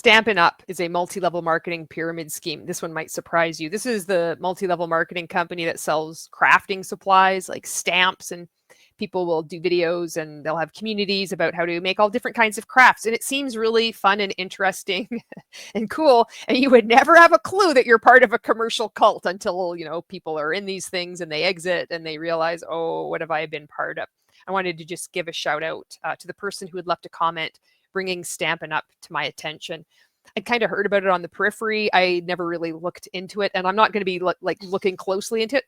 Stampin Up is a multi-level marketing pyramid scheme. This one might surprise you. This is the multi-level marketing company that sells crafting supplies like stamps, and people will do videos and they'll have communities about how to make all different kinds of crafts. And it seems really fun and interesting and cool. And you would never have a clue that you're part of a commercial cult until, you know, people are in these things and they exit and they realize, oh, what have I been part of? I wanted to just give a shout out to the person who had left a comment bringing Stampin' Up to my attention. I kind of heard about it on the periphery. I never really looked into it, and I'm not going to be like looking closely into it.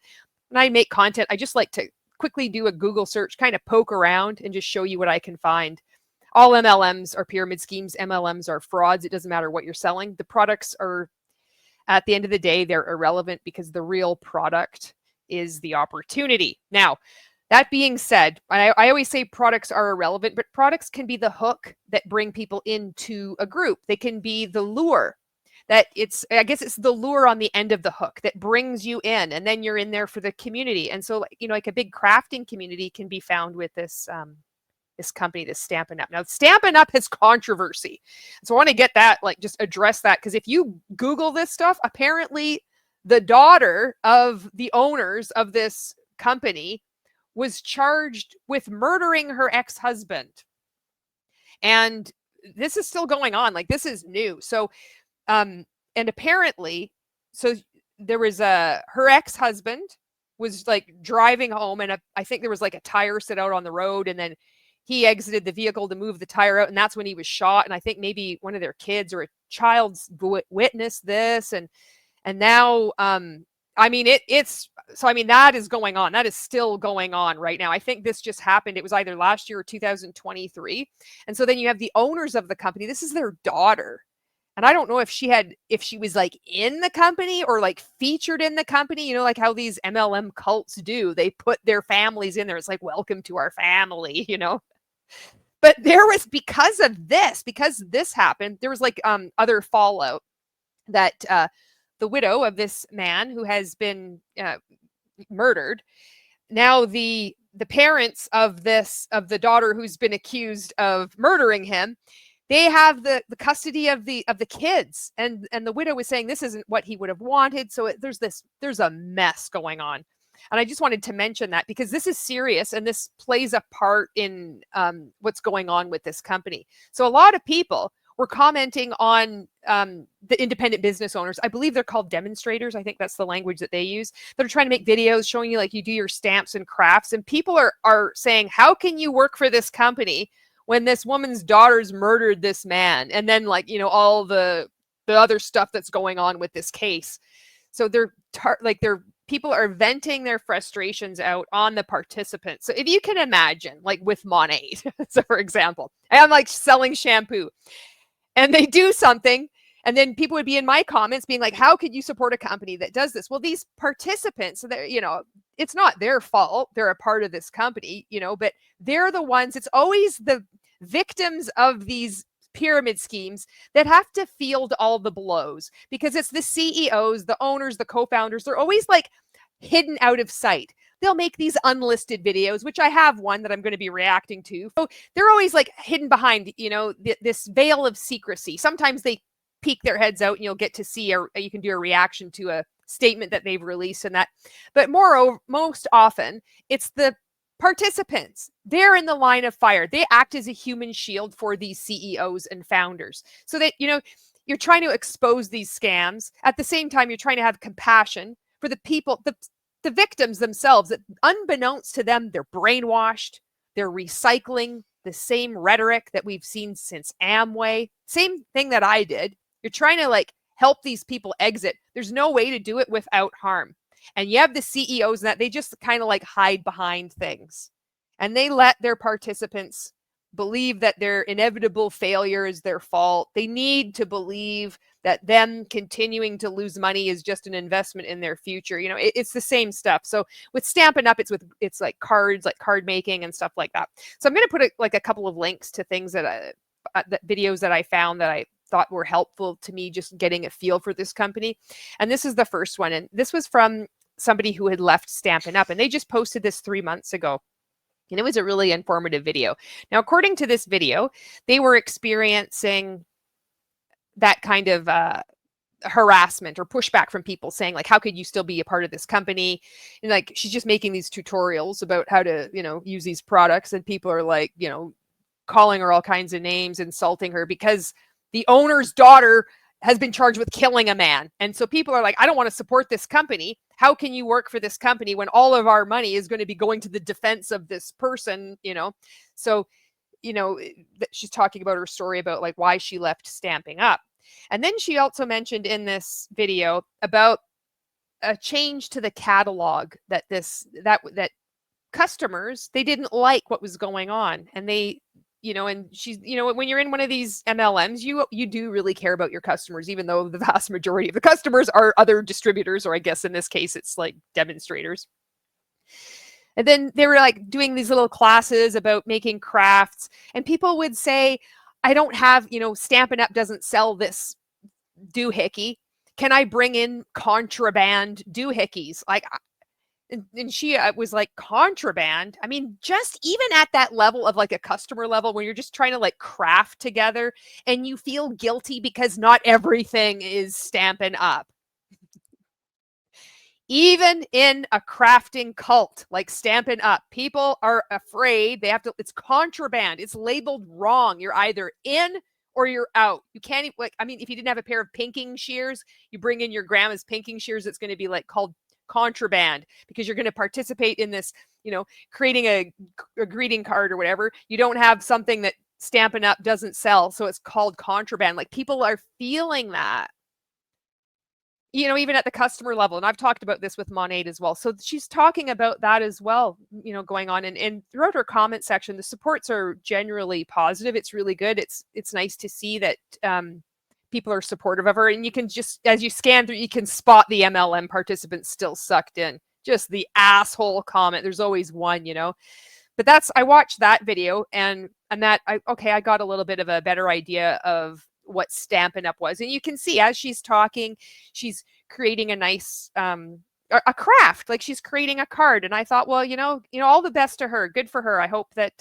When I make content, I just like to quickly do a Google search, kind of poke around and just show you what I can find. All MLMs are pyramid schemes. MLMs are frauds. It doesn't matter what you're selling. The products are, at the end of the day, they're irrelevant because the real product is the opportunity. Now, that being said, I always say products are irrelevant, but products can be the hook that bring people into a group. They can be the lure that I guess it's the lure on the end of the hook that brings you in, and then you're in there for the community. And so, you know, like a big crafting community can be found with this, this company, this Stampin' Up. Now, Stampin' Up has controversy. So I want to get that, like, just address that. Because if you Google this stuff, apparently the daughter of the owners of this company was charged with murdering her ex-husband. And this is still going on. Like, this is new. So, and apparently, so there was her ex-husband was like driving home, and I think there was like a tire set out on the road, and then he exited the vehicle to move the tire out, and that's when he was shot. And I think maybe one of their kids or a child's witnessed this, and now, I mean, so I mean, that is going on. That is still going on right now. I think this just happened. It was either last year or 2023. And so then you have the owners of the company. This is their daughter. And I don't know if she was like in the company or like featured in the company, you know, like how these MLM cults do. They put their families in there. It's like, welcome to our family, you know. But there was, because this happened, there was like other fallout that the widow of this man who has been murdered, now the parents of the daughter who's been accused of murdering him, they have the custody of the kids, and the widow was saying this isn't what he would have wanted. So there's a mess going on. And I just wanted to mention that because this is serious and this plays a part in what's going on with this company. So a lot of people were commenting on the independent business owners. I believe they're called demonstrators. I think that's the language that they use. They're trying to make videos showing you like you do your stamps and crafts. And people are saying, how can you work for this company when this woman's daughter's murdered this man? And then, like, you know, all the other stuff that's going on with this case. So people are venting their frustrations out on the participants. So if you can imagine, like with Monade, so for example, I'm like selling shampoo, and they do something, and then people would be in my comments being like, how could you support a company that does this? Well, these participants, you know, it's not their fault. They're a part of this company, you know, but they're the ones, it's always the victims of these pyramid schemes that have to field all the blows, because it's the CEOs, the owners, the co-founders. They're always like hidden out of sight. They'll make these unlisted videos, which I have one that I'm going to be reacting to. So they're always like hidden behind, you know, this veil of secrecy. Sometimes they peek their heads out and you'll get to see, or you can do a reaction to a statement that they've released and that. But most often it's the participants. They're in the line of fire. They act as a human shield for these CEOs and founders, so that, you know, you're trying to expose these scams. At the same time, you're trying to have compassion for the people, the victims themselves, that unbeknownst to them, they're brainwashed. They're recycling the same rhetoric that we've seen since Amway. Same thing that I did. You're trying to like help these people exit. There's no way to do it without harm. And you have the CEOs that they just kind of like hide behind things, and they let their participants believe that their inevitable failure is their fault. They need to believe that them continuing to lose money is just an investment in their future. You know, it's the same stuff. So with Stampin' Up, it's like cards, like card making and stuff like that. So I'm going to put a couple of links to things that videos that I found that I thought were helpful to me, just getting a feel for this company. And this is the first one. And this was from somebody who had left Stampin' Up, and they just posted this 3 months ago. And it was a really informative video. Now, according to this video, they were experiencing that kind of harassment or pushback from people saying like, how could you still be a part of this company? And like, she's just making these tutorials about how to, you know, use these products, and people are like, you know, calling her all kinds of names, insulting her because the owner's daughter has been charged with killing a man. And so people are like, I don't want to support this company. How can you work for this company when all of our money is going to be going to the defense of this person, you know? So, you know, she's talking about her story about like why she left Stamping Up. And then she also mentioned in this video about a change to the catalog that customers, they didn't like what was going on, and they, you know, and she's, you know, when you're in one of these MLMs, you do really care about your customers, even though the vast majority of the customers are other distributors, or I guess in this case it's like demonstrators. And then they were like doing these little classes about making crafts, and people would say, I don't have, you know, Stampin' Up doesn't sell this doohickey. Can I bring in contraband doohickeys? Like, and she was like, contraband? I mean, just even at that level of like a customer level, when you're just trying to like craft together and you feel guilty because not everything is Stampin' Up. Even in a crafting cult like Stampin' Up, people are afraid they have to, it's contraband. It's labeled wrong. You're either in or you're out. You can't, like, I mean, if you didn't have a pair of pinking shears, you bring in your grandma's pinking shears, it's going to be like called contraband, because you're going to participate in this, you know, creating a greeting card or whatever. You don't have something that Stampin' Up doesn't sell, so it's called contraband. Like, people are feeling that, you know, even at the customer level. And I've talked about this with Monade as well. So she's talking about that as well, you know, going on. And throughout her comment section, the supports are generally positive. It's really good. It's nice to see that people are supportive of her. And you can just, as you scan through, you can spot the MLM participants still sucked in. Just the asshole comment. There's always one, you know. But that's, I watched that video, and that, I got a little bit of a better idea of what Stampin' Up was. And you can see as she's talking, she's creating a nice a craft, like she's creating a card. And I thought, well, you know, all the best to her. Good for her. I hope that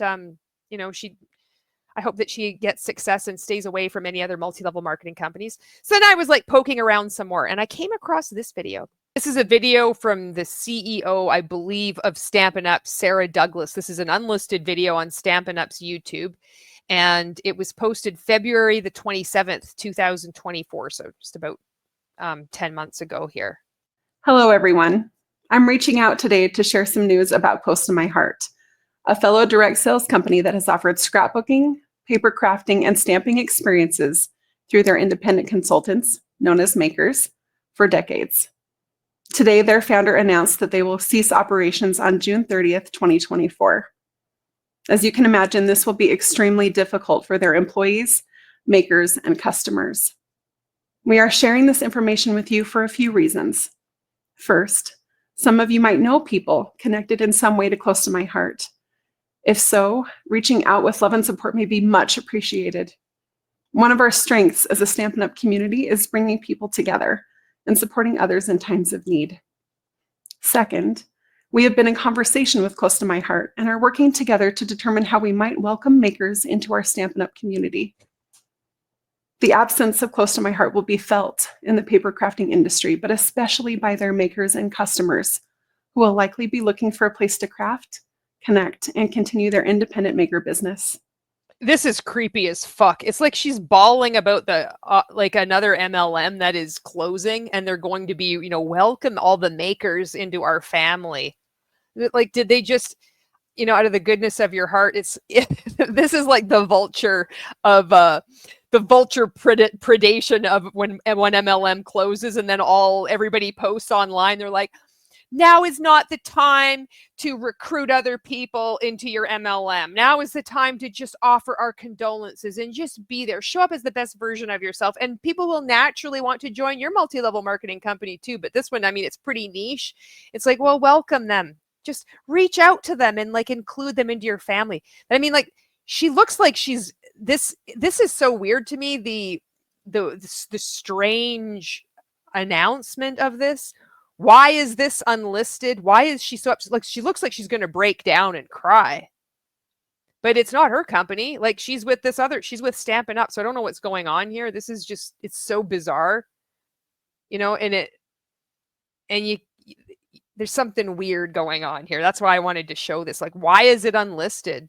you know, I hope that she gets success and stays away from any other multi-level marketing companies. So then I was like poking around some more, and I came across this video. This is a video from the CEO, I believe, of Stampin' Up, Sarah Douglas. This is an unlisted video on Stampin' Up's YouTube, and it was posted February the 27th, 2024. So just about 10 months ago here. Hello, everyone. I'm reaching out today to share some news about Close to My Heart, a fellow direct sales company that has offered scrapbooking, paper crafting, and stamping experiences through their independent consultants, known as makers, for decades. Today, their founder announced that they will cease operations on June 30th, 2024. As you can imagine, this will be extremely difficult for their employees, makers, and customers. We are sharing this information with you for a few reasons. First, some of you might know people connected in some way to Close to My Heart. If so, reaching out with love and support may be much appreciated. One of our strengths as a Stampin' Up community is bringing people together and supporting others in times of need. Second, we have been in conversation with Close to My Heart and are working together to determine how we might welcome makers into our Stampin' Up community. The absence of Close to My Heart will be felt in the paper crafting industry, but especially by their makers and customers, who will likely be looking for a place to craft, connect, and continue their independent maker business. This is creepy as fuck. It's like she's bawling about the like another MLM that is closing, and they're going to be, you know, welcome all the makers into our family. Like, did they just, you know, out of the goodness of your heart? This is like the vulture of the vulture predation of when MLM closes, and then everybody posts online. They're like, now is not the time to recruit other people into your MLM. Now is the time to just offer our condolences and just be there. Show up as the best version of yourself. And people will naturally want to join your multi-level marketing company too. But this one, I mean, it's pretty niche. It's like, well, welcome them. Just reach out to them and like include them into your family. I mean, like, she looks like she's this is so weird to me. The strange announcement of this. Why is this unlisted? Why is she so upset? Like, she looks like she's going to break down and cry. but it's not her company. Like she's with she's with Stampin' Up. So I don't know what's going on here. This is just, it's so bizarre, and there's something weird going on here. That's why I wanted to show this. Like, why is it unlisted?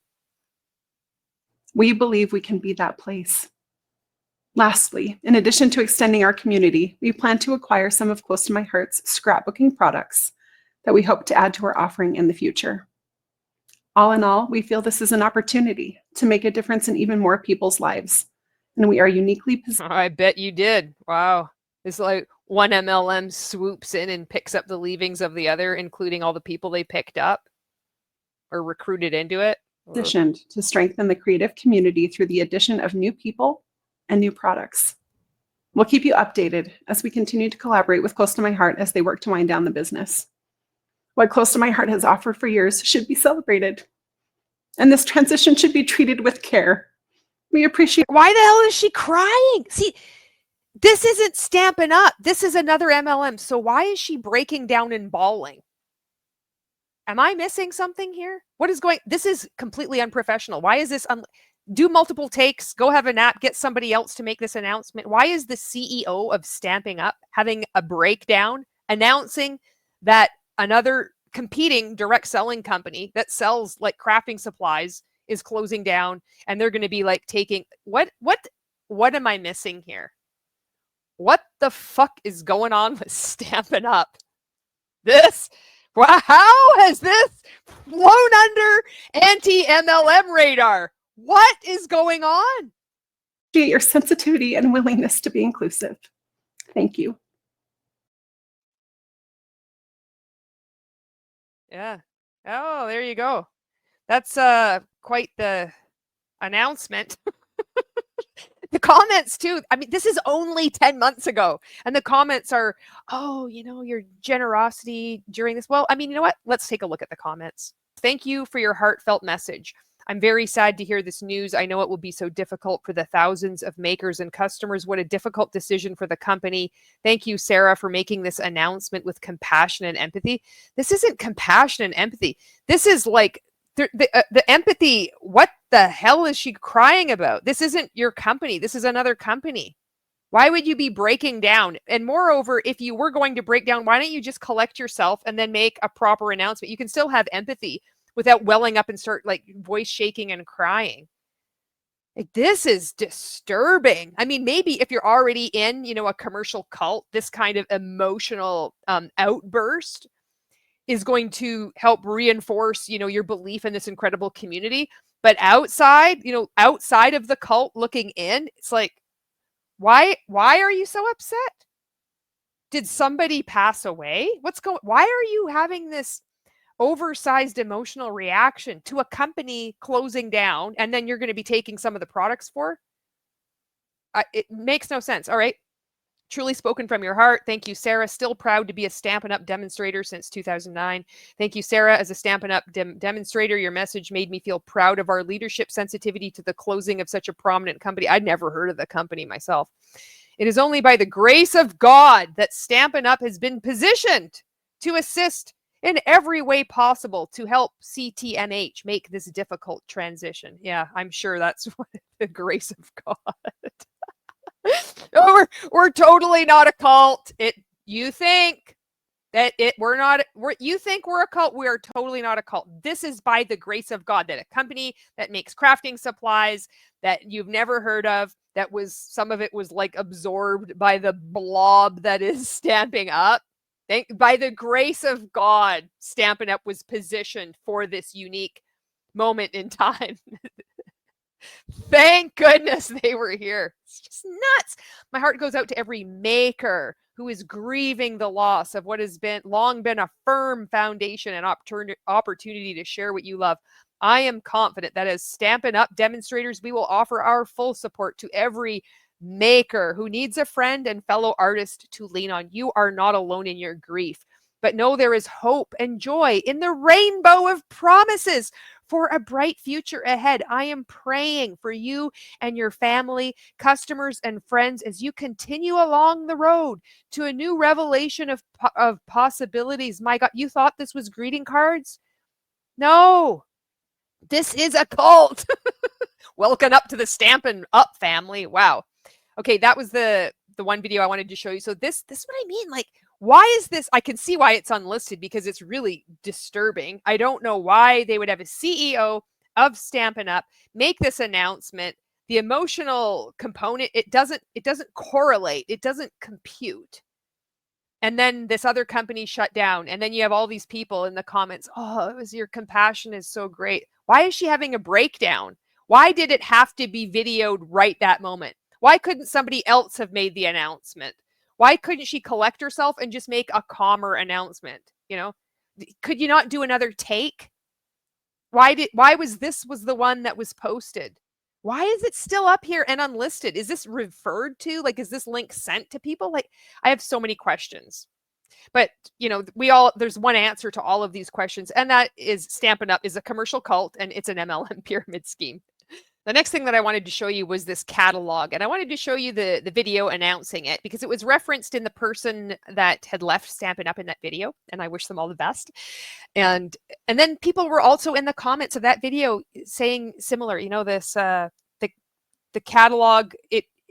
We believe we can be that place. Lastly, in addition to extending our community, we plan to acquire some of Close to My Heart's scrapbooking products that we hope to add to our offering in the future. All in all, we feel this is an opportunity to make a difference in even more people's lives, and we are uniquely positioned. I bet you did. Wow. It's like one MLM swoops in and picks up the leavings of the other, including all the people they picked up or recruited into it. Positioned to strengthen the creative community through the addition of new people and new products. We'll keep you updated as we continue to collaborate with Close to My Heart as they work to wind down the business. What Close to My Heart has offered for years should be celebrated, and this transition should be treated with care. We appreciate. Why the hell is she crying? See, this isn't Stampin' Up. This is another MLM. So why is she breaking down and bawling? Am I missing something here? What is going? This is completely unprofessional. Why is this? Do multiple takes, go have a nap, get somebody else to make this announcement. Why is the CEO of Stampin' Up having a breakdown announcing that another competing direct selling company that sells like crafting supplies is closing down, and they're going to be like taking what am I missing here? What the fuck is going on with Stampin' Up? How has this flown under anti-MLM radar? What is going on? Appreciate your sensitivity and willingness to be inclusive. Thank you. Yeah. Oh, there you go. That's quite the announcement. The comments too. I mean, this is only 10 months ago. And the comments are, oh, your generosity during this. Well, I mean, you know what? Let's take a look at the comments. Thank you for your heartfelt message. I'm very sad to hear this news. I know it will be so difficult for the thousands of makers and customers. What a difficult decision for the company. Thank you, Sarah, for making this announcement with compassion and empathy. This isn't compassion and empathy. This is like the empathy. What the hell is she crying about? This isn't your company. This is another company. Why would you be breaking down? And moreover, if you were going to break down, why don't you just collect yourself and then make a proper announcement? You can still have empathy without welling up and start like voice shaking and crying. Like, this is disturbing. I mean, maybe if you're already in, a commercial cult, this kind of emotional outburst is going to help reinforce, your belief in this incredible community. But outside, outside of the cult looking in, it's like, why are you so upset? Did somebody pass away? Why are you having this oversized emotional reaction to a company closing down and then you're going to be taking some of the products for? It makes no sense. All right. Truly spoken from your heart. Thank you, Sarah. Still proud to be a Stampin' Up demonstrator since 2009. Thank you, Sarah. As a Stampin' Up demonstrator, your message made me feel proud of our leadership sensitivity to the closing of such a prominent company. I'd never heard of the company myself. It is only by the grace of God that Stampin' Up has been positioned to assist in every way possible to help CTMH make this difficult transition. Yeah, I'm sure that's what the grace of God. Oh, we're totally not a cult. You think that you think we're a cult. We are totally not a cult. This is by the grace of God that a company that makes crafting supplies that you've never heard of, some of it was like absorbed by the blob that is Stampin' Up. By the grace of God, Stampin' Up was positioned for this unique moment in time. Thank goodness they were here. It's just nuts. My heart goes out to every maker who is grieving the loss of what has long been a firm foundation and opportunity to share what you love. I am confident that as Stampin' Up demonstrators, we will offer our full support to every maker who needs a friend and fellow artist to lean on. You are not alone in your grief, but know there is hope and joy in the rainbow of promises for a bright future ahead. I am praying for you and your family, customers, and friends as you continue along the road to a new revelation of possibilities. My God, you thought this was greeting cards? No. This is a cult. Welcome up to the Stampin' Up family. Wow. Okay, that was the one video I wanted to show you. So this is what I mean. Like, why is this? I can see why it's unlisted because it's really disturbing. I don't know why they would have a CEO of Stampin' Up make this announcement. The emotional component, it doesn't correlate. It doesn't compute. And then this other company shut down. And then you have all these people in the comments. Oh, it was your compassion is so great. Why is she having a breakdown? Why did it have to be videoed right that moment? Why couldn't somebody else have made the announcement? Why couldn't she collect herself and just make a calmer announcement? You know, could you not do another take? Why was the one that was posted? Why is it still up here and unlisted? Is this referred to? Like, is this link sent to people? Like, I have so many questions. But, you know, there's one answer to all of these questions, and that is Stampin' Up is a commercial cult and it's an MLM pyramid scheme. The next thing that I wanted to show you was this catalog, and I wanted to show you the video announcing it because it was referenced in the person that had left Stampin' Up in that video, and I wish them all the best. And then people were also in the comments of that video saying similar, you know, this the catalog,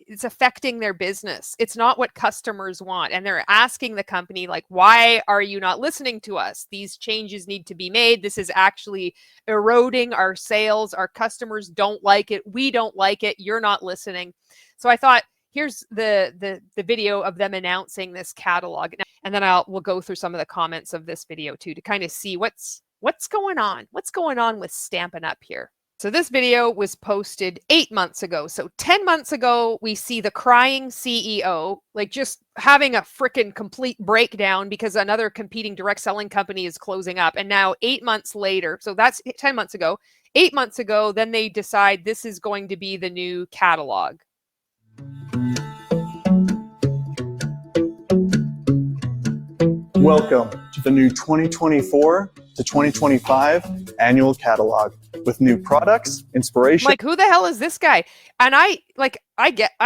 it's affecting their business. It's not what customers want. And they're asking the company, like, why are you not listening to us? These changes need to be made. This is actually eroding our sales. Our customers don't like it. We don't like it. You're not listening. So I thought, here's the video of them announcing this catalog. And then we'll go through some of the comments of this video too, to kind of see what's going on. What's going on with Stampin' Up here? So this video was posted 8 months ago. So 10 months ago, we see the crying CEO, like just having a freaking complete breakdown because another competing direct selling company is closing up. And now 8 months later, so that's 10 months ago, 8 months ago, then they decide this is going to be the new catalog. Welcome to the new 2024 to 2025 annual catalog with new products, inspiration. Like, who the hell is this guy? And I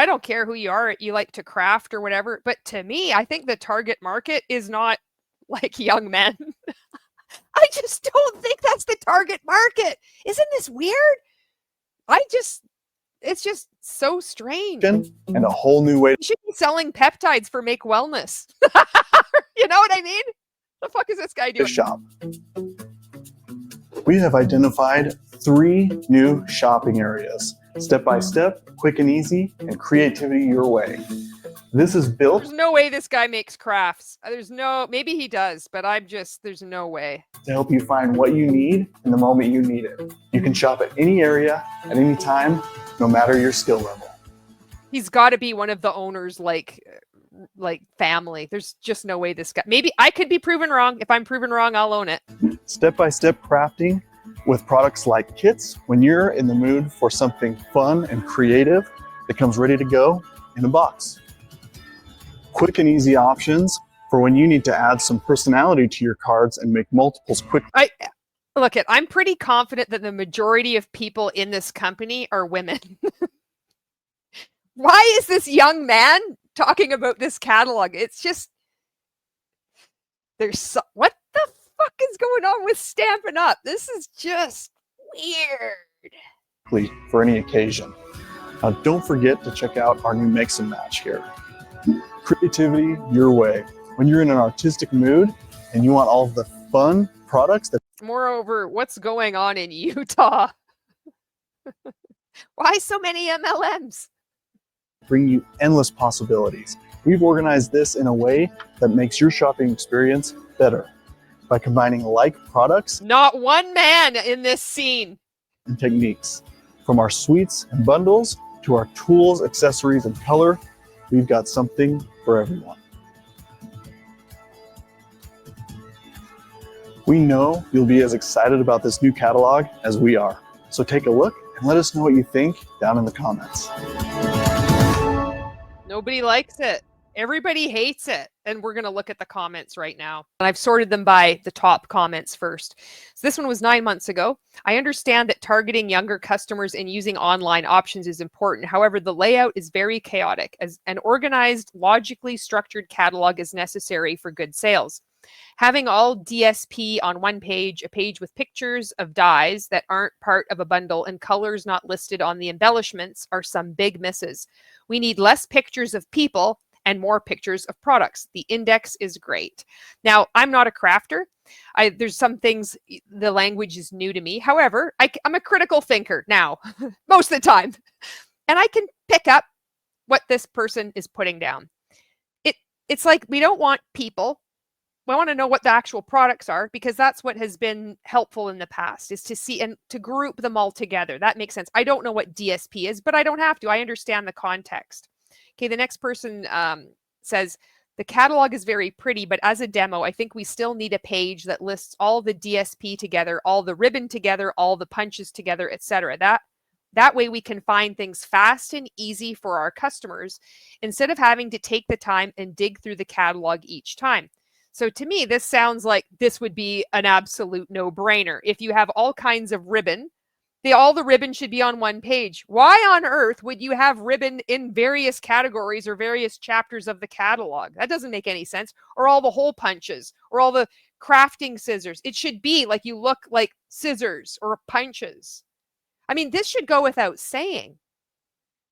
don't care who you are, you like to craft or whatever, but to me, I think the target market is not like young men. I just don't think that's the target market. Isn't this weird? It's just so strange. And a whole new way. You should be selling peptides for Make Wellness. You know what I mean? The fuck is this guy doing? To shop. We have identified 3 new shopping areas. Step by step, quick and easy, and creativity your way. This is built. There's no way this guy makes crafts. Maybe he does, but there's no way. To help you find what you need in the moment you need it. You can shop at any area, at any time, no matter your skill level. He's got to be one of the owners, like family. There's just no way this guy. Maybe I could be proven wrong. If I'm proven wrong, I'll own it. Step-by-step crafting with products like kits when you're in the mood for something fun and creative that comes ready to go in a box. Quick and easy options for when you need to add some personality to your cards and make multiples quickly. I'm pretty confident that the majority of people in this company are women. Why is this young man talking about this catalog? It's just, what the fuck is going on with Stampin' Up? This is just weird. For any occasion. Now, don't forget to check out our new Mix and Match here. Creativity your way. When you're in an artistic mood and you want all of the fun products that. Moreover, what's going on in Utah? Why so many MLMs? Bring you endless possibilities. We've organized this in a way that makes your shopping experience better by combining like products. Not one man in this scene. And techniques. From our suites and bundles to our tools, accessories, and color, we've got something for everyone. We know you'll be as excited about this new catalog as we are. So take a look and let us know what you think down in the comments. Nobody likes it. Everybody hates it. And we're going to look at the comments right now. And I've sorted them by the top comments first. So this one was 9 months ago. I understand that targeting younger customers and using online options is important. However, the layout is very chaotic, as an organized, logically structured catalog is necessary for good sales. Having all DSP on one page, a page with pictures of dyes that aren't part of a bundle and colors not listed on the embellishments are some big misses. We need less pictures of people and more pictures of products. The index is great. Now, I'm not a crafter. There's some things, the language is new to me. However, I'm a critical thinker now, most of the time. And I can pick up what this person is putting down. It's like we don't want people. We want to know what the actual products are, because that's what has been helpful in the past, is to see and to group them all together. That makes sense. I don't know what DSP is, but I don't have to. I understand the context. Okay, the next person says, the catalog is very pretty, but as a demo, I think we still need a page that lists all the DSP together, all the ribbon together, all the punches together, etc. That way we can find things fast and easy for our customers instead of having to take the time and dig through the catalog each time. So to me, this sounds like this would be an absolute no-brainer. If you have all kinds of ribbon, all the ribbon should be on one page. Why on earth would you have ribbon in various categories or various chapters of the catalog? That doesn't make any sense. Or all the hole punches or all the crafting scissors. It should be like you look like scissors or punches. I mean, this should go without saying.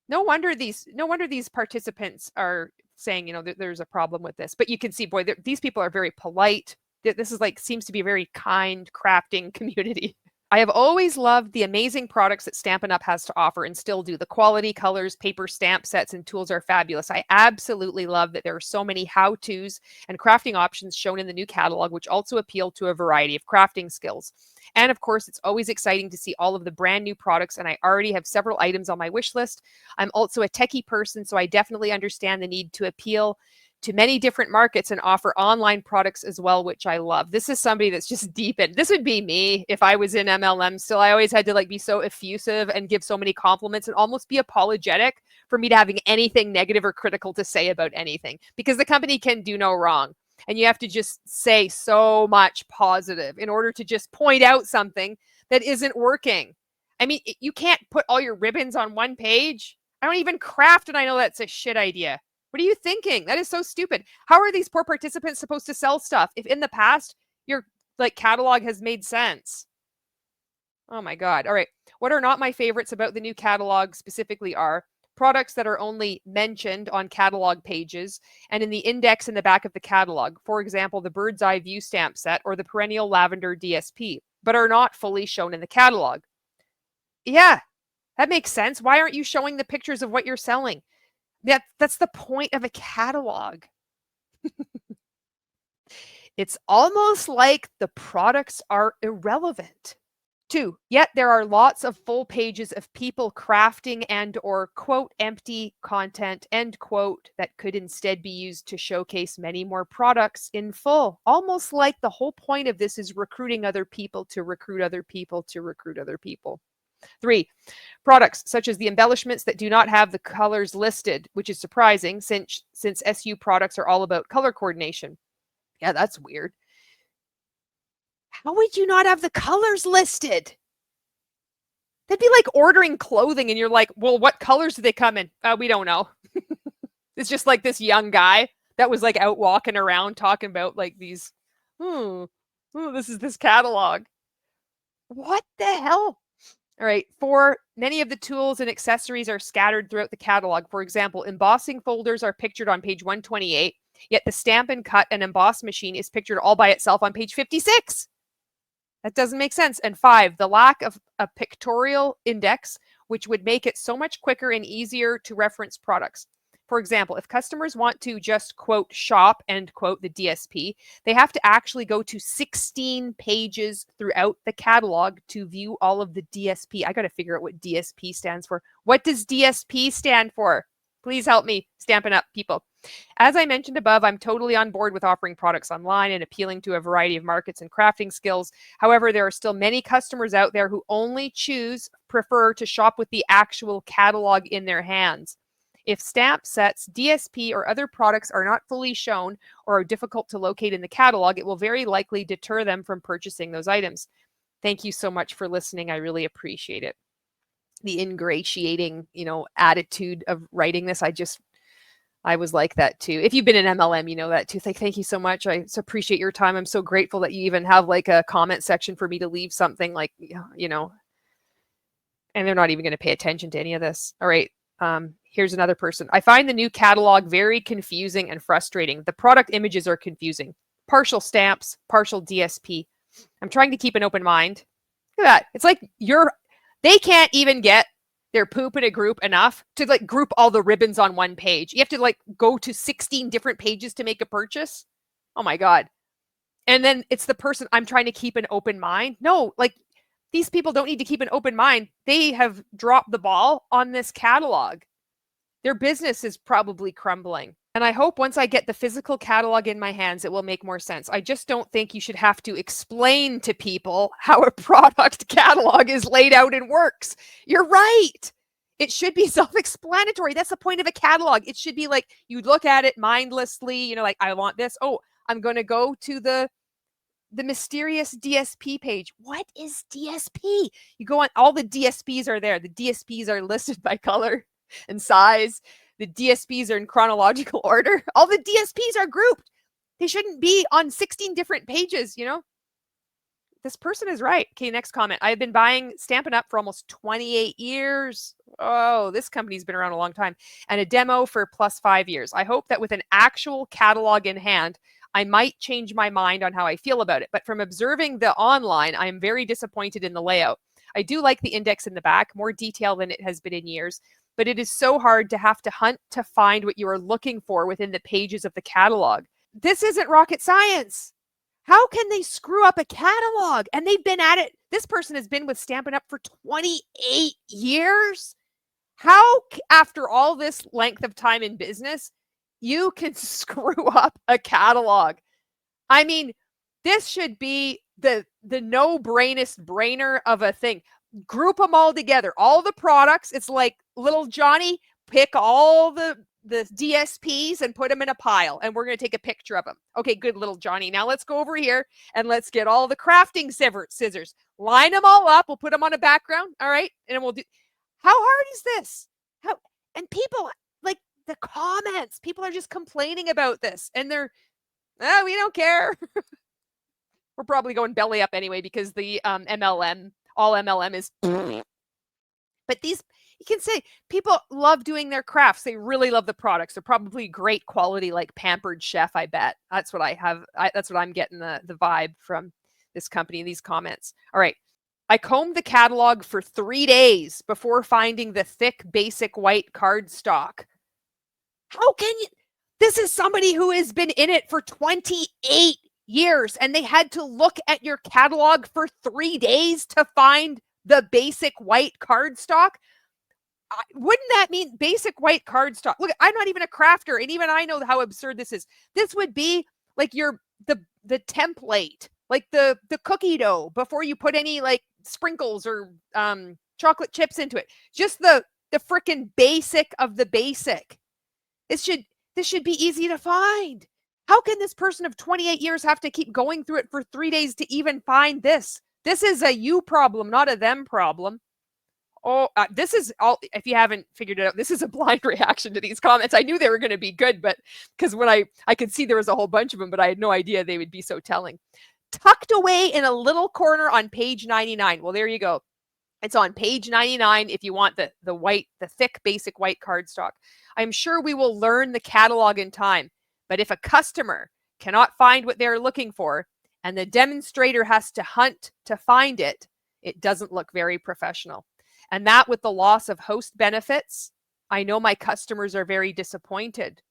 No wonder these participants are saying, there's a problem with this. But you can see, boy, these people are very polite. This is seems to be a very kind crafting community. I have always loved the amazing products that Stampin' Up! Has to offer, and still do. The quality, colors, paper, stamp sets, and tools are fabulous. I absolutely love that there are so many how-tos and crafting options shown in the new catalog, which also appeal to a variety of crafting skills. And of course, it's always exciting to see all of the brand new products, and I already have several items on my wish list. I'm also a techie person, so I definitely understand the need to appeal to many different markets and offer online products as well, which I love. This is somebody that's just deep in. This would be me if I was in MLM still. I always had to be so effusive and give so many compliments and almost be apologetic for me to having anything negative or critical to say about anything, because the company can do no wrong. And you have to just say so much positive in order to just point out something that isn't working. I mean, you can't put all your ribbons on one page. I don't even craft, and I know that's a shit idea. What are you thinking? That is so stupid. How are these poor participants supposed to sell stuff if in the past your catalog has made sense? Oh my God. All right. What are not my favorites about the new catalog specifically are products that are only mentioned on catalog pages and in the index in the back of the catalog. For example, the bird's eye view stamp set or the perennial lavender DSP, but are not fully shown in the catalog. Yeah, that makes sense. Why aren't you showing the pictures of what you're selling? That's the point of a catalog. It's almost like the products are irrelevant. 2, yet there are lots of full pages of people crafting and or quote empty content end quote that could instead be used to showcase many more products in full. Almost like the whole point of this is recruiting other people to recruit other people to recruit other people. 3, products such as the embellishments that do not have the colors listed, which is surprising since SU products are all about color coordination. Yeah, that's weird. How would you not have the colors listed? That'd be like ordering clothing and you're like, well, what colors do they come in? We don't know. It's just like this young guy that was out walking around talking about these, this is this catalog. What the hell? All right. 4, many of the tools and accessories are scattered throughout the catalog. For example, embossing folders are pictured on page 128, yet the Stampin' Cut and Emboss machine is pictured all by itself on page 56. That doesn't make sense. And 5, the lack of a pictorial index, which would make it so much quicker and easier to reference products. For example, if customers want to just quote shop, end quote, the DSP, they have to actually go to 16 pages throughout the catalog to view all of the DSP. I got to figure out what DSP stands for. What does DSP stand for? Please help me, Stampin' Up! People. As I mentioned above, I'm totally on board with offering products online and appealing to a variety of markets and crafting skills. However, there are still many customers out there who only prefer to shop with the actual catalog in their hands. If stamp sets, DSP, or other products are not fully shown or are difficult to locate in the catalog, it will very likely deter them from purchasing those items. Thank you so much for listening. I really appreciate it. The ingratiating, attitude of writing this, I was like that too. If you've been in MLM, you know that too. Thank you so much. I so appreciate your time. I'm so grateful that you even have like a comment section for me to leave something like, you know, and they're not even going to pay attention to any of this. All right. Here's another person. I find the new catalog very confusing and frustrating. The product images are confusing. Partial stamps, partial DSP. I'm trying to keep an open mind. Look at that. It's like they can't even get their poop in a group enough to like group all the ribbons on one page. You have to like go to 16 different pages to make a purchase. Oh my God. And then it's the person, I'm trying to keep an open mind. No, like these people don't need to keep an open mind. They have dropped the ball on this catalog. Their business is probably crumbling. And I hope once I get the physical catalog in my hands, it will make more sense. I just don't think you should have to explain to people how a product catalog is laid out and works. You're right. It should be self-explanatory. That's the point of a catalog. It should be like you look at it mindlessly, you know, like I want this. Oh, I'm going to go to the mysterious DSP page. What is DSP? You go on, all the DSPs are there. The DSPs are listed by color and size. The DSPs are in chronological order. All the DSPs are grouped. They shouldn't be on 16 different pages, you know? This person is right. Okay, next comment. I've been buying Stampin' Up for almost 28 years. Oh, this company's been around a long time. And a demo for plus 5 years. I hope that with an actual catalog in hand, I might change my mind on how I feel about it. But from observing the online, I am very disappointed in the layout. I do like the index in the back, more detail than it has been in years. But it is so hard to have to hunt to find what you are looking for within the pages of the catalog. This isn't rocket science. How can they screw up a catalog? And they've been at it. This person has been with Stampin' Up for 28 years. How, after all this length of time in business, you can screw up a catalog? I mean, this should be the no-brainest brainer of a thing. Group them all together. All the products. It's like little Johnny, pick all the DSPs and put them in a pile. And we're going to take a picture of them. Okay, good, little Johnny. Now let's go over here and let's get all the crafting scissors. Line them all up. We'll put them on a background. All right. And we'll do. How hard is this? And people, like the comments, people are just complaining about this. And they're, oh, we don't care. We're probably going belly up anyway because the MLM, all MLM is. But these, you can say people love doing their crafts. They really love the products. They're probably great quality, like Pampered Chef, I bet. That's what I have. That's what I'm getting the vibe from this company, these comments. All right. I combed the catalog for 3 days before finding the thick, basic white cardstock. How can you? This is somebody who has been in it for 28 years, and they had to look at your catalog for 3 days to find the basic white cardstock. Wouldn't that mean basic white cardstock? Look, I'm not even a crafter, and even I know how absurd this is. This would be like the template, like the cookie dough before you put any like sprinkles or chocolate chips into it. Just the freaking basic of the basic. This should be easy to find. How can this person of 28 years have to keep going through it for 3 days to even find this? This is a you problem, not a them problem. Oh, this is all, if you haven't figured it out, this is a blind reaction to these comments. I knew they were going to be good, but because when I could see there was a whole bunch of them, but I had no idea they would be so telling. Tucked away in a little corner on page 99. Well, there you go. It's on page 99 if you want the thick, basic white cardstock. I'm sure we will learn the catalog in time, but if a customer cannot find what they're looking for and the demonstrator has to hunt to find it, it doesn't look very professional. And that with the loss of host benefits, I know my customers are very disappointed.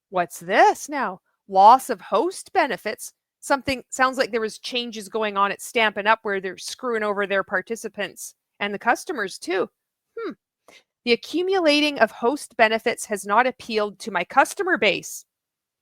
What's this now? Loss of host benefits? Something sounds like there was changes going on at Stampin' Up where they're screwing over their participants and the customers too. The accumulating of host benefits has not appealed to my customer base.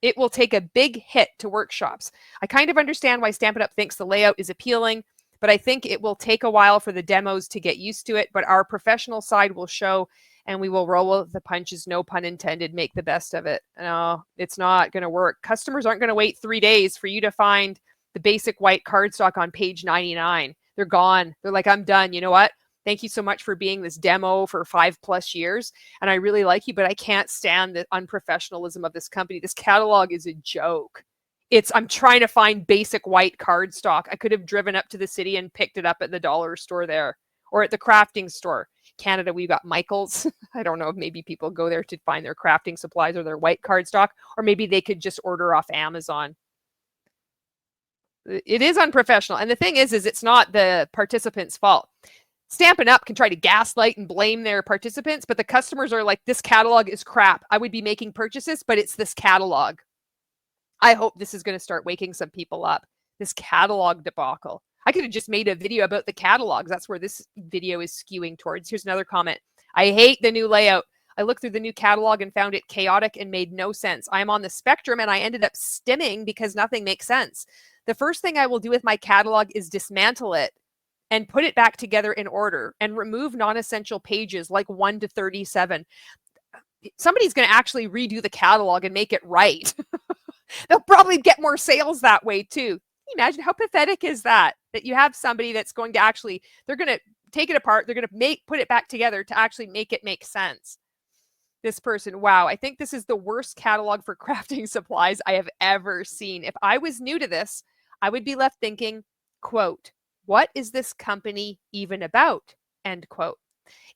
It will take a big hit to workshops. I kind of understand why Stampin' Up thinks the layout is appealing, but I think it will take a while for the demos to get used to it. But our professional side will show, and we will roll with the punches, no pun intended, make the best of it. No, it's not going to work. Customers aren't going to wait 3 days for you to find the basic white cardstock on page 99. They're gone. They're like, I'm done. You know what? Thank you so much for being this demo for 5+ years. And I really like you, but I can't stand the unprofessionalism of this company. This catalog is a joke. I'm trying to find basic white cardstock. I could have driven up to the city and picked it up at the dollar store there or at the crafting store. Canada, we've got Michael's. I don't know if maybe people go there to find their crafting supplies or their white cardstock, or maybe they could just order off Amazon. It is unprofessional. And the thing is it's not the participants' fault. Stampin' Up can try to gaslight and blame their participants, but the customers are like, this catalog is crap. I would be making purchases, but it's this catalog. I hope this is going to start waking some people up. This catalog debacle. I could have just made a video about the catalogs. That's where this video is skewing towards. Here's another comment. I hate the new layout. I looked through the new catalog and found it chaotic and made no sense. I'm on the spectrum and I ended up stimming because nothing makes sense. The first thing I will do with my catalog is dismantle it and put it back together in order and remove non-essential pages like 1 to 37. Somebody's going to actually redo the catalog and make it right. They'll probably get more sales that way too. Can you imagine how pathetic is that? That you have somebody that's going to actually, they're going to take it apart. They're going to put it back together to actually make it make sense. This person, wow, I think this is the worst catalog for crafting supplies I have ever seen. If I was new to this, I would be left thinking, quote, what is this company even about? End quote.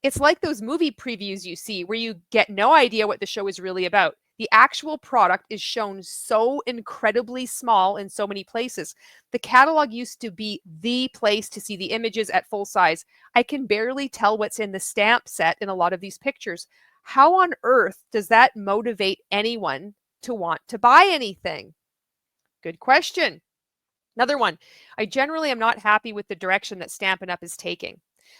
It's like those movie previews you see where you get no idea what the show is really about. The actual product is shown so incredibly small in so many places. The catalog used to be the place to see the images at full size. I can barely tell what's in the stamp set in a lot of these pictures. How on earth does that motivate anyone to want to buy anything? Good question. Another one, I generally am not happy with the direction that Stampin' Up is taking.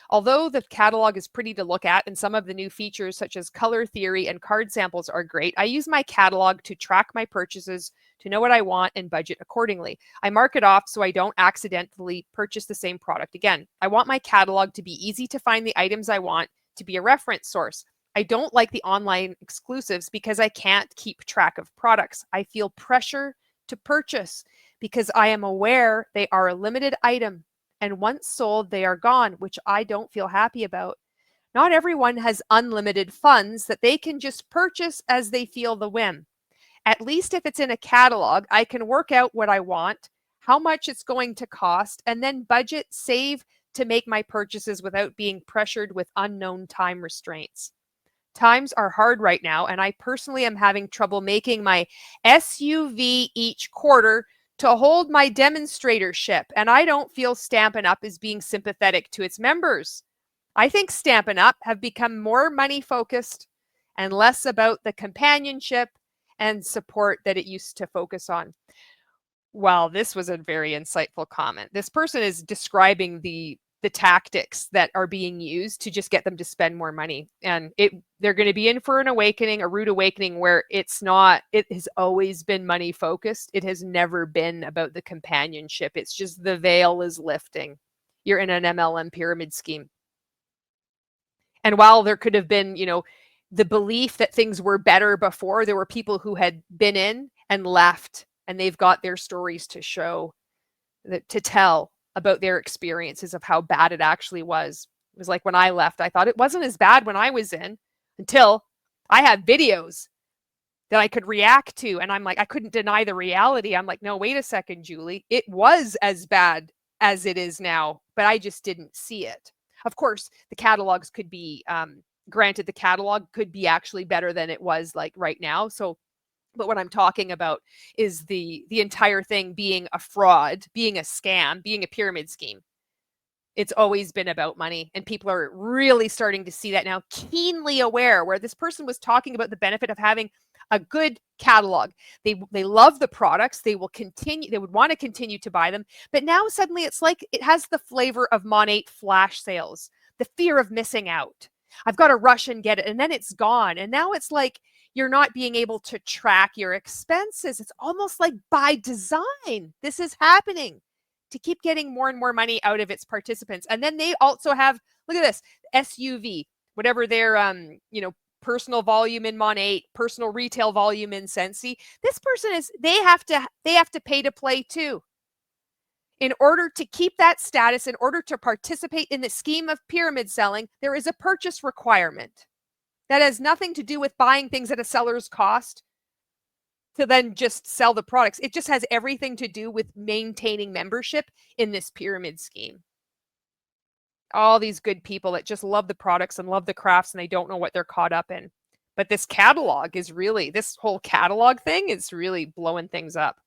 Although the catalog is pretty to look at and some of the new features such as color theory and card samples are great, I use my catalog to track my purchases, to know what I want and budget accordingly. I mark it off so I don't accidentally purchase the same product again. I want my catalog to be easy to find the items I want, to be a reference source. I don't like the online exclusives because I can't keep track of products. I feel pressure to purchase because I am aware they are a limited item and once sold, they are gone, which I don't feel happy about. Not everyone has unlimited funds that they can just purchase as they feel the whim. At least if it's in a catalog, I can work out what I want, how much it's going to cost, and then budget, save to make my purchases without being pressured with unknown time restraints. Times are hard right now, and I personally am having trouble making my SUV each quarter to hold my demonstratorship, and I don't feel Stampin' Up is being sympathetic to its members. I think Stampin' Up have become more money focused and less about the companionship and support that it used to focus on. Well, this was a very insightful comment. This person is describing the tactics that are being used to just get them to spend more money. And they're going to be in for an awakening, a rude awakening where it has always been money focused. It has never been about the companionship. It's just the veil is lifting. You're in an MLM pyramid scheme. And while there could have been, the belief that things were better before, there were people who had been in and left, and they've got their stories to show, to tell about their experiences of how bad it actually was. It was like when I left, I thought it wasn't as bad when I was in until I had videos that I could react to. And I'm like, I couldn't deny the reality. I'm like, no, wait a second, Julie. It was as bad as it is now, but I just didn't see it. Of course, the catalogs could be, granted, the catalog could be actually better than it was like right now. But what I'm talking about is the entire thing being a fraud, being a scam, being a pyramid scheme. It's always been about money, and people are really starting to see that now, keenly aware, where this person was talking about the benefit of having a good catalog. They love the products. They would want to continue to buy them. But now suddenly it's like it has the flavor of Mon8 flash sales, the fear of missing out. I've got to rush and get it, and then it's gone. And now it's like you're not being able to track your expenses. It's almost like by design, this is happening to keep getting more and more money out of its participants. And then they also have, look at this, SUV, whatever their, personal volume in Mon8, personal retail volume in Scentsy. This person they have to pay to play too. In order to keep that status, in order to participate in the scheme of pyramid selling, there is a purchase requirement. That has nothing to do with buying things at a seller's cost to then just sell the products. It just has everything to do with maintaining membership in this pyramid scheme. All these good people that just love the products and love the crafts and they don't know what they're caught up in. But this catalog is really, this whole catalog thing is really blowing things up.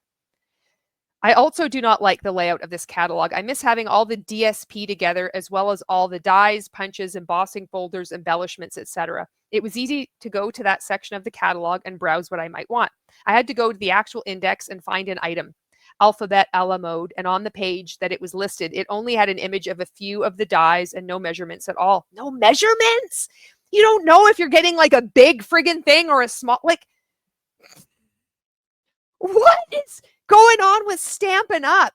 I also do not like the layout of this catalog. I miss having all the DSP together, as well as all the dies, punches, embossing folders, embellishments, etc. It was easy to go to that section of the catalog and browse what I might want. I had to go to the actual index and find an item, alphabet a la mode, and on the page that it was listed, it only had an image of a few of the dies and no measurements at all. No measurements? You don't know if you're getting like a big friggin' thing or a small, like, what is going on with Stampin' Up?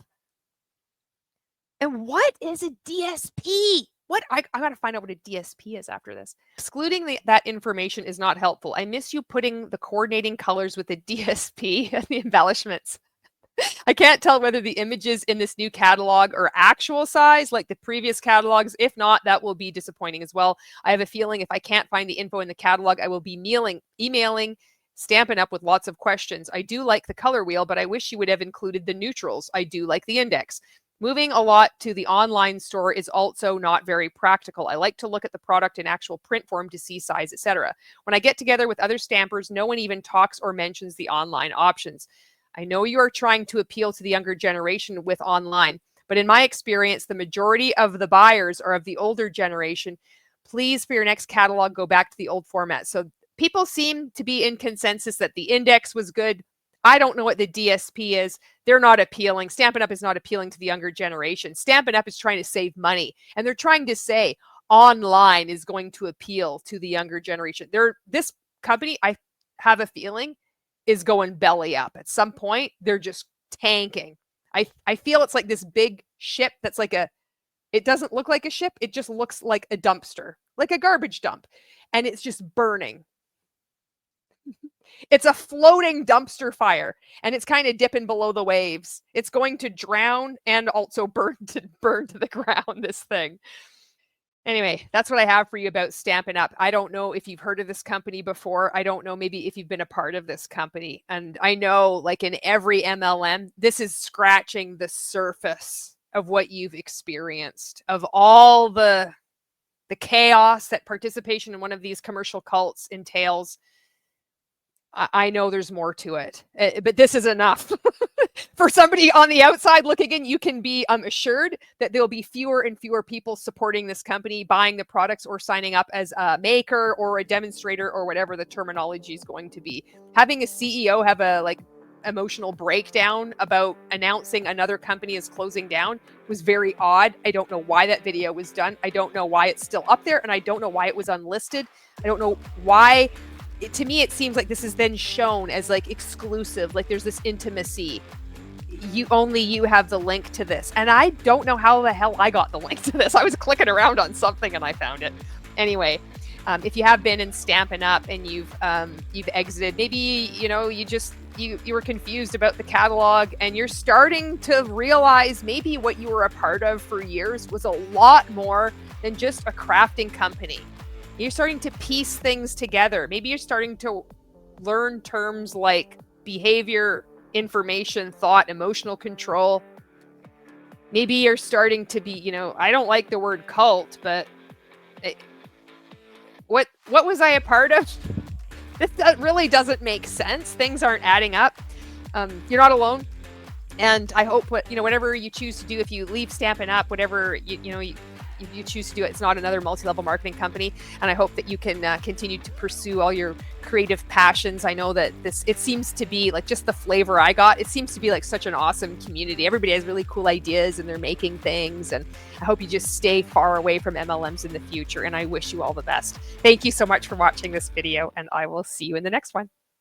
And what is a DSP? What? I got to find out what a DSP is after this. Excluding that information is not helpful. I miss you putting the coordinating colors with the DSP and the embellishments. I can't tell whether the images in this new catalog are actual size like the previous catalogs. If not, that will be disappointing as well. I have a feeling if I can't find the info in the catalog, I will be emailing Stampin' Up with lots of questions. I do like the color wheel, but I wish you would have included the neutrals. I do like the index. Moving a lot to the online store is also not very practical. I like to look at the product in actual print form to see size, etc. When I get together with other stampers, no one even talks or mentions the online options. I know you are trying to appeal to the younger generation with online, but in my experience, the majority of the buyers are of the older generation. Please, for your next catalog, go back to the old format. So people seem to be in consensus that the index was good. I don't know what the DSP is. They're not appealing. Stampin' Up is not appealing to the younger generation. Stampin' Up is trying to save money. And they're trying to say online is going to appeal to the younger generation. This company, I have a feeling, is going belly up. At some point, they're just tanking. I feel it's like this big ship that's like it doesn't look like a ship. It just looks like a dumpster, like a garbage dump. And it's just burning. It's a floating dumpster fire, and it's kind of dipping below the waves. It's going to drown and also burn to the ground, this thing. Anyway, that's what I have for you about Stampin' Up. I don't know if you've heard of this company before. I don't know maybe if you've been a part of this company. And I know, like in every MLM, this is scratching the surface of what you've experienced, of all the chaos that participation in one of these commercial cults entails. I know there's more to it, but this is enough. For somebody on the outside looking in, you can be assured that there'll be fewer and fewer people supporting this company, buying the products, or signing up as a maker or a demonstrator or whatever the terminology is going to be. Having a CEO have a emotional breakdown about announcing another company is closing down was very odd. I don't know why that video was done. I don't know why it's still up there, and I don't know why it was unlisted. I don't know why. To me, it seems like this is then shown as like exclusive, like there's this intimacy. Only you have the link to this. And I don't know how the hell I got the link to this. I was clicking around on something and I found it. Anyway, if you have been in Stampin' Up and you've exited, maybe, you were confused about the catalog and you're starting to realize maybe what you were a part of for years was a lot more than just a crafting company. You're starting to piece things together. Maybe you're starting to learn terms like behavior, information, thought, emotional control. Maybe you're starting to be, I don't like the word cult, but what was I a part of? That really doesn't make sense. Things aren't adding up. You're not alone. And I hope whatever you choose to do, if you leave Stampin' Up, whatever if you choose to do it, it's not another multi-level marketing company. And I hope that you can continue to pursue all your creative passions. I know that it seems to be like just the flavor I got. It seems to be like such an awesome community. Everybody has really cool ideas and they're making things. And I hope you just stay far away from MLMs in the future. And I wish you all the best. Thank you so much for watching this video, and I will see you in the next one.